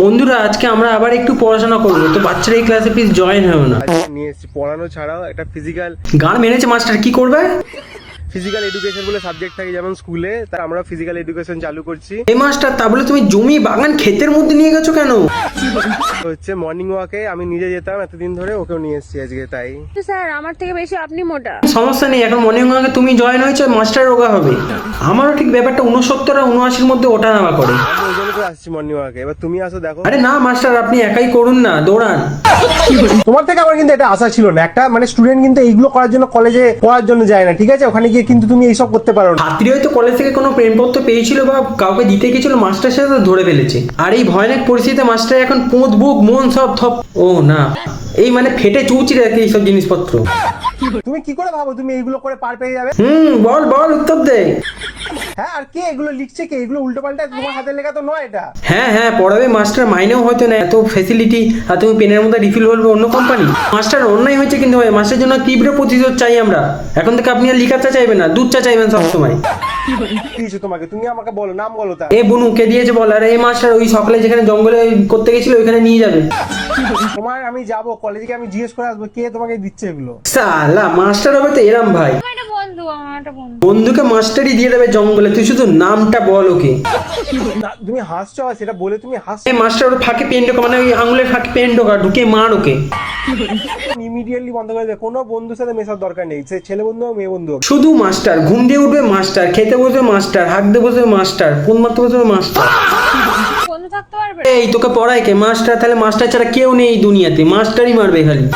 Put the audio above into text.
বন্ধুরা আজকে আমরা আবার একটু পড়াশোনা করবো, তো বাচ্চারা এই ক্লাসে প্লিজ জয়েন হও না। নিয়ে এসেছি পড়ানো ছাড়াও একটা গান মেরেছে মাস্টার, কি করবে? ফিজিক্যাল এডুকেশন বলে সাবজেক্ট থাকে যেমন স্কুলে, তার আমরা ফিজিক্যাল এডুকেশন চালু করছি। এই মাস্টার, তা বলে তুমি জমি বাগান ক্ষেতের মধ্যে নিয়ে গেছো কেন? হচ্ছে মর্নিং ওয়াকে আমি নিজে যেতাম এতদিন ধরে, ওকেও নিয়ে এসেছি আজকে। তাই স্যার আমার থেকে বেশি আপনি মোটা। সমস্যা নেই, এখন মর্নিং ওয়াকে তুমি জয়েন হয়েছো, মাস্টার রোগা হবে। আমারও ঠিক ব্যাপারটা 69 আর 79 মধ্যে ওঠা নামা করে। আমি ওই জন্য তো আসছি মর্নিং ওয়াকে। এবার তুমি আসো, দেখো। আরে না মাস্টার, আপনি একাই করুন না, দৌড়ান। তোমার থেকে আমার কিন্তু এটা আশা ছিল না। একটা মানে স্টুডেন্ট কিন্তু এইগুলো করার জন্য কলেজে পড়ার জন্য যায় না, ঠিক আছে? ওখানে গিয়ে কিন্তু তুমি এইসব করতে পারো না। ছাত্রী হয়তো কলেজ থেকে কোনো প্রেমপত্র পেয়েছিল বা কাউকে দিতে গেছিল, মাস্টার সাথে ধরে ফেলেছে। আর এই ভয়ানক পরিস্থিতিতে মাস্টার এখন পোঁত বুক মন সব থপ। ও না, এই মানে ফেটে চুচি রাখে এইসব জিনিসপত্র। তুমি কি করে ভাবো তুমি এইগুলো করে পার পেয়ে যাবে? বল বল, উত্তর দে। হ্যাঁ, আর কে এগুলো লিখছে? কে এগুলো উল্টো পাল্টা? তোমার হাতের লেখা তো নয় এটা। হ্যাঁ পড়াবে মাস্টার, মাইনেও হয়তো না এত ফ্যাসিলিটি, আর তুমি পেনের মধ্যে রিফিল বলবে অন্য কোম্পানি। মাস্টার অন্যায় হয়েছে কিন্তু ভাই, মাস্টার জন্য তীব্র প্রতিশোধ চাই আমরা। এখন থেকে আপনি আর লিখার চা চাইবেন না, দুধ চা চাইবেন সবসময়। দিয়েছো তোমাকে, তুমি আমাকে বলো, নাম বলো তার। এ বুনু কে দিয়েছে বল। আর এই মাস্টার ওই সকালে যেখানে জঙ্গলে করতে গেছিল ওইখানে নিয়ে যাবে। তোমার আমি যাবো কলেজে, আমি জিজ্ঞেস করে আসবো কে তোমাকে দিচ্ছে এগুলো। সালা মাস্টার হবে তো এরম ভাই, আমার একটা বন্ধু, আমার একটা বন্ধু। বন্ধুকে মাস্টারই দিয়ে দেবে জঙ্গলে। তুই শুধু নামটা বল ওকে। না, তুমি হাসছো, আর সেটা বলে তুমি হাসছো। এই মাস্টার ওর ফাঁকে পেন ঢোকা, মানে ওই আঙুলের ফাঁকে পেন ঢোকা, ঢুকে মার ওকে। ইমিডিয়েটলি বন্ধ করে দেবে। কোনো বন্ধুর সাথে মেশার দরকার নেই, সে ছেলে বন্ধু হোক মেয়ে বন্ধু হোক। শুধু মাস্টার, ঘুম দিয়ে উঠবে মাস্টার, খেতে বসবে মাস্টার, হাঁকতে বসবে মাস্টার, ফোন মারতে বসবে মাস্টার। বন্ধু থাকতে পারবে? এই তোকে পড়ায় কে? মাস্টার। তাহলে মাস্টার ছাড়া কেউ নেই এই দুনিয়াতে, মাস্টারই মারবে খালি।